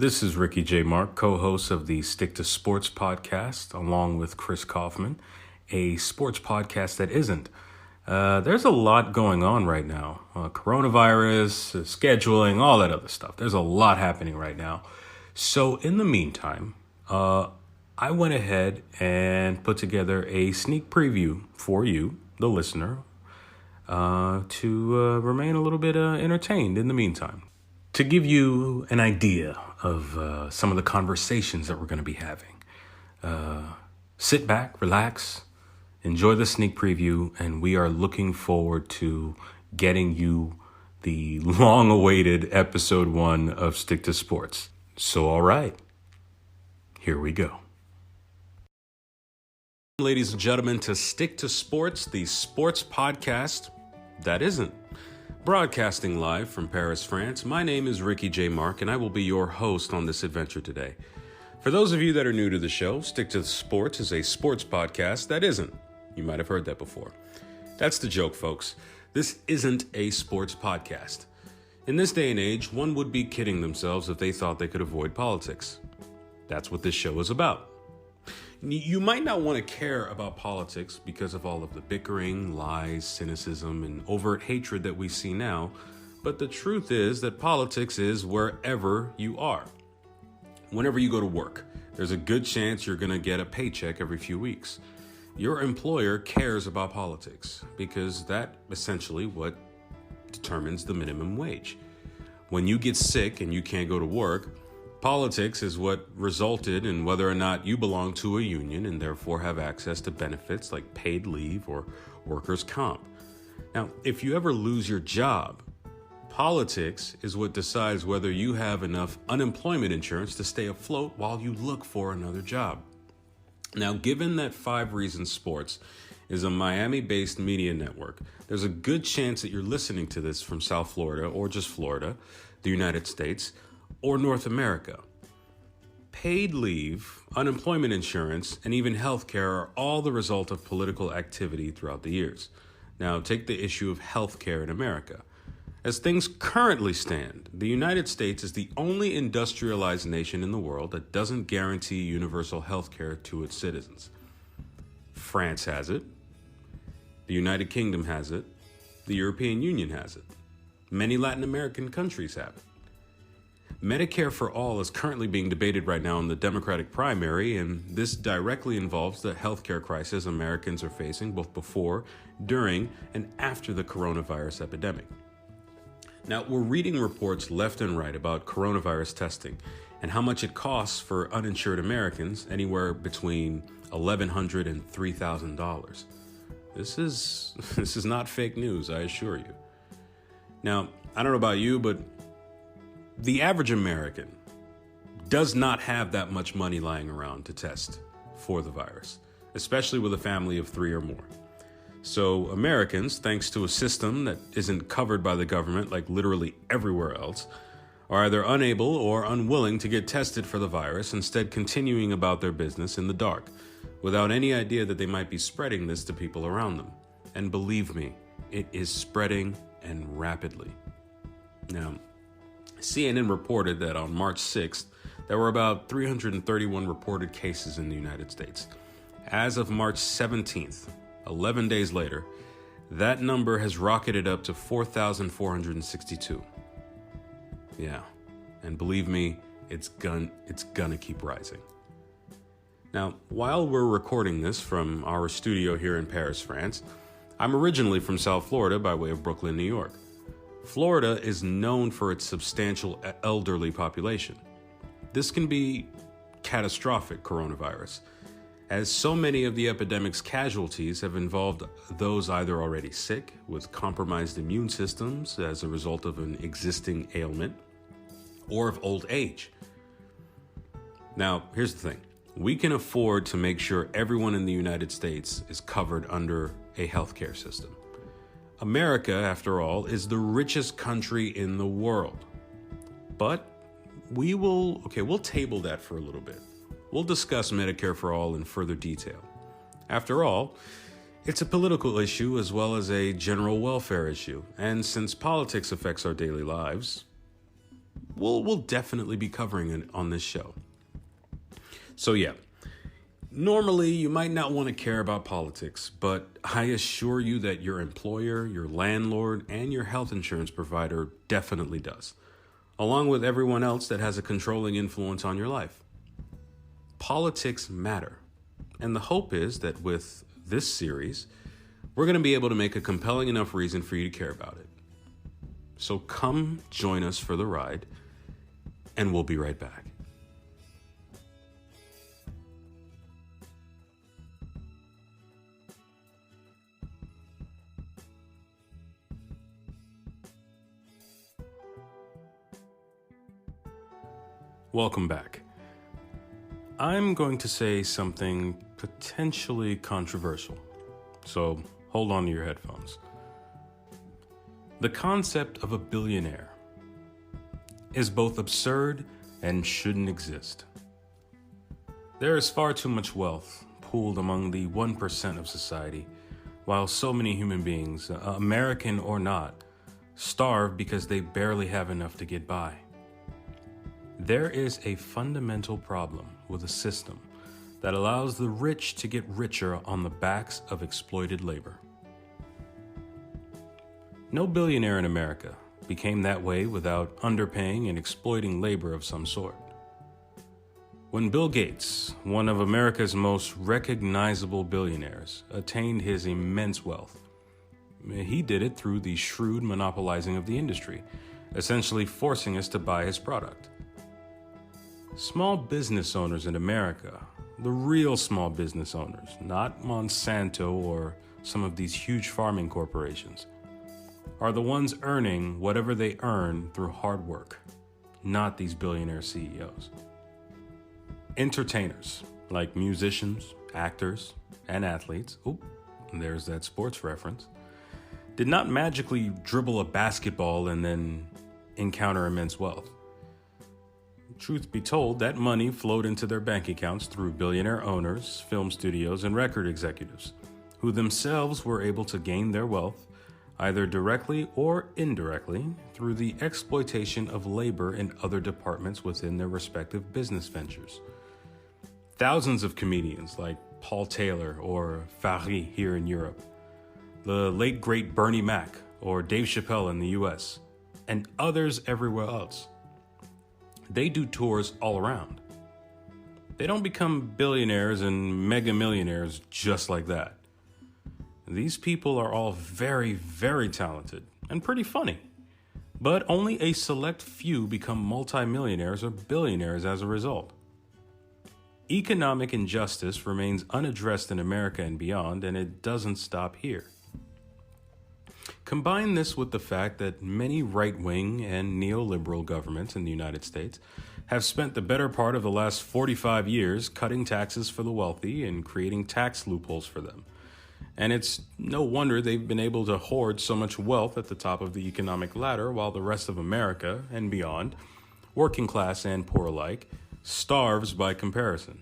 This is Ricky J. Mark, co-host of the Stick to Sports podcast, along with Chris Kaufman, a sports podcast that isn't. There's a lot going on right now. Coronavirus, scheduling, all that other stuff. There's a lot happening right now. So in the meantime, I went ahead and put together a sneak preview for you, the listener, to remain a little bit entertained in the meantime. To give you an idea of some of the conversations that we're going to be having, sit back, relax, enjoy the sneak preview, and we are looking forward to getting you the long-awaited episode 1 of Stick to Sports. So, all right, here we go. Ladies and gentlemen, to Stick to Sports, the sports podcast that isn't. Broadcasting live from Paris, France, my name is Ricky J. Mark, and I will be your host on this adventure today. For those of you that are new to the show, Stick to Sports is a sports podcast that isn't. You might have heard that before. That's the joke, folks. This isn't a sports podcast. In this day and age, one would be kidding themselves if they thought they could avoid politics. That's what this show is about. You might not want to care about politics because of all of the bickering, lies, cynicism, and overt hatred that we see now, but the truth is that politics is wherever you are. Whenever you go to work, there's a good chance you're going to get a paycheck every few weeks. Your employer cares about politics because that essentially what determines the minimum wage. When you get sick and you can't go to work, politics is what resulted in whether or not you belong to a union and therefore have access to benefits like paid leave or workers' comp. Now, if you ever lose your job, politics is what decides whether you have enough unemployment insurance to stay afloat while you look for another job. Now, given that 5 Reasons Sports is a Miami-based media network, there's a good chance that you're listening to this from South Florida or just Florida, the United States, or North America. Paid leave, unemployment insurance, and even healthcare are all the result of political activity throughout the years. Now, take the issue of healthcare in America. As things currently stand, the United States is the only industrialized nation in the world that doesn't guarantee universal healthcare to its citizens. France has it. The United Kingdom has it. The European Union has it. Many Latin American countries have it. Medicare for All is currently being debated right now in the Democratic primary, and this directly involves the healthcare crisis Americans are facing both before, during, and after the coronavirus epidemic. Now, we're reading reports left and right about coronavirus testing and how much it costs for uninsured Americans, anywhere between $1,100 and $3,000. This is not fake news, I assure you. Now, I don't know about you, but the average American does not have that much money lying around to test for the virus, especially with a family of 3 or more. So Americans, thanks to a system that isn't covered by the government like literally everywhere else, are either unable or unwilling to get tested for the virus, instead continuing about their business in the dark, without any idea that they might be spreading this to people around them. And believe me, it is spreading and rapidly. Now, CNN reported that on March 6th, there were about 331 reported cases in the United States. As of March 17th, 11 days later, that number has rocketed up to 4,462. Yeah, and believe me, it's gonna keep rising. Now, while we're recording this from our studio here in Paris, France, I'm originally from South Florida by way of Brooklyn, New York. Florida is known for its substantial elderly population. This can be catastrophic coronavirus, as so many of the epidemic's casualties have involved those either already sick, with compromised immune systems as a result of an existing ailment, or of old age. Now, here's the thing. We can afford to make sure everyone in the United States is covered under a healthcare system. America, after all, is the richest country in the world. But we'll table that for a little bit. We'll discuss Medicare for All in further detail. After all, it's a political issue as well as a general welfare issue, and since politics affects our daily lives, we'll definitely be covering it on this show. So yeah, normally you might not want to care about politics, but I assure you that your employer, your landlord, and your health insurance provider definitely does, along with everyone else that has a controlling influence on your life. Politics matter, and the hope is that with this series, we're going to be able to make a compelling enough reason for you to care about it. So come join us for the ride, and we'll be right back. Welcome back. I'm going to say something potentially controversial, so hold on to your headphones. The concept of a billionaire is both absurd and shouldn't exist. There is far too much wealth pooled among the 1% of society, while so many human beings, American or not, starve because they barely have enough to get by. There is a fundamental problem with a system that allows the rich to get richer on the backs of exploited labor. No billionaire in America became that way without underpaying and exploiting labor of some sort. When Bill Gates, one of America's most recognizable billionaires, attained his immense wealth, he did it through the shrewd monopolizing of the industry, essentially forcing us to buy his product. Small business owners in America, the real small business owners, not Monsanto or some of these huge farming corporations, are the ones earning whatever they earn through hard work, not these billionaire CEOs. Entertainers, like musicians, actors, and athletes, there's that sports reference, did not magically dribble a basketball and then encounter immense wealth. Truth be told, that money flowed into their bank accounts through billionaire owners, film studios, and record executives, who themselves were able to gain their wealth either directly or indirectly through the exploitation of labor in other departments within their respective business ventures. Thousands of comedians like Paul Taylor or Fari here in Europe, the late great Bernie Mac or Dave Chappelle in the US, and others everywhere else. They do tours all around. They don't become billionaires and mega millionaires just like that. These people are all very, very talented and pretty funny, but only a select few become multimillionaires or billionaires as a result. Economic injustice remains unaddressed in America and beyond, and it doesn't stop here. Combine this with the fact that many right-wing and neoliberal governments in the United States have spent the better part of the last 45 years cutting taxes for the wealthy and creating tax loopholes for them. And it's no wonder they've been able to hoard so much wealth at the top of the economic ladder while the rest of America and beyond, working class and poor alike, starves by comparison.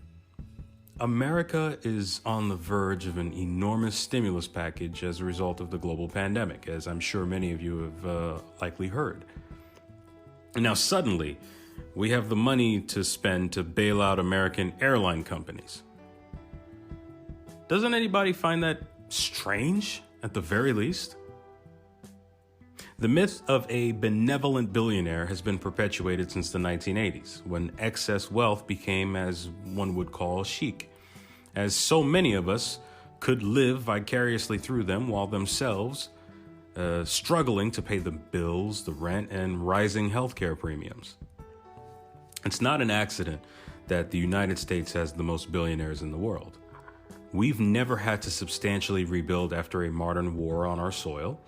America is on the verge of an enormous stimulus package as a result of the global pandemic, as I'm sure many of you have likely heard. And now suddenly, we have the money to spend to bail out American airline companies. Doesn't anybody find that strange, at the very least? The myth of a benevolent billionaire has been perpetuated since the 1980s, when excess wealth became, as one would call, chic, as so many of us could live vicariously through them while themselves struggling to pay the bills, the rent, and rising healthcare premiums. It's not an accident that the United States has the most billionaires in the world. We've never had to substantially rebuild after a modern war on our soil.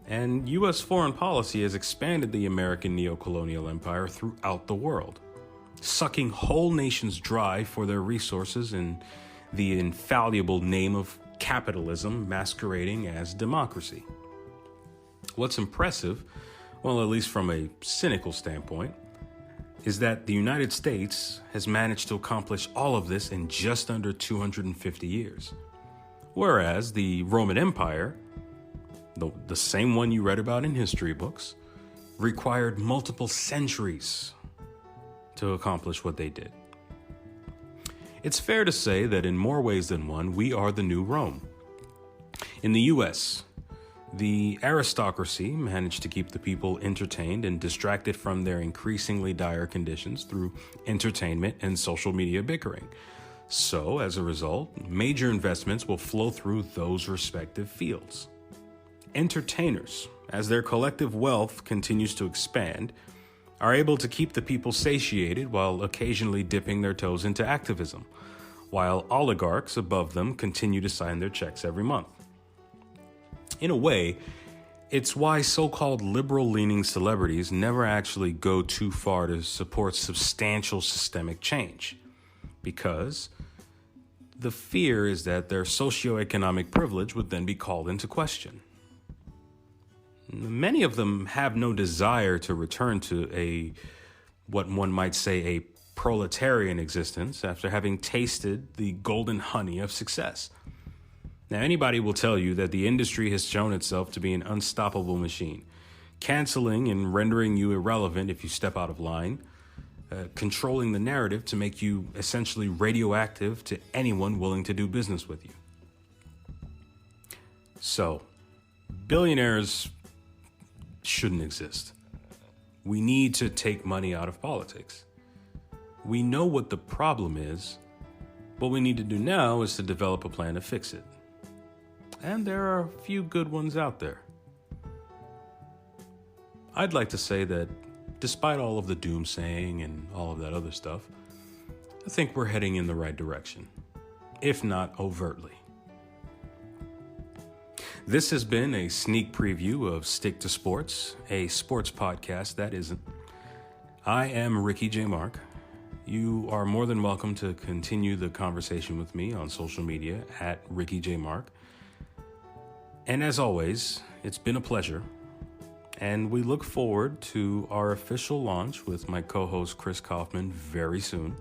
And U.S. foreign policy has expanded the American neocolonial empire throughout the world, sucking whole nations dry for their resources in the infallible name of capitalism masquerading as democracy. What's impressive, well, at least from a cynical standpoint, is that the United States has managed to accomplish all of this in just under 250 years. Whereas the Roman Empire, the same one you read about in history books, required multiple centuries to accomplish what they did. It's fair to say that in more ways than one, we are the new Rome. In the U.S., the aristocracy managed to keep the people entertained and distracted from their increasingly dire conditions through entertainment and social media bickering. So, as a result, major investments will flow through those respective fields. Entertainers, as their collective wealth continues to expand, are able to keep the people satiated while occasionally dipping their toes into activism, while oligarchs above them continue to sign their checks every month. In a way, it's why so-called liberal-leaning celebrities never actually go too far to support substantial systemic change, because the fear is that their socioeconomic privilege would then be called into question. Many of them have no desire to return to what one might say a proletarian existence after having tasted the golden honey of success. Now, anybody will tell you that the industry has shown itself to be an unstoppable machine, canceling and rendering you irrelevant if you step out of line, controlling the narrative to make you essentially radioactive to anyone willing to do business with you. So, billionaires shouldn't exist. We need to take money out of politics. We know what the problem is. What we need to do now is to develop a plan to fix it. And there are a few good ones out there. I'd like to say that despite all of the doomsaying and all of that other stuff, I think we're heading in the right direction, if not overtly. This has been a sneak preview of Stick to Sports, a sports podcast that isn't. I am Ricky J. Mark. You are more than welcome to continue the conversation with me on social media at Ricky J. Mark. And as always, it's been a pleasure. And we look forward to our official launch with my co-host Chris Kaufman very soon,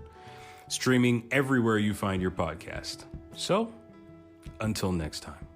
streaming everywhere you find your podcast. So, until next time.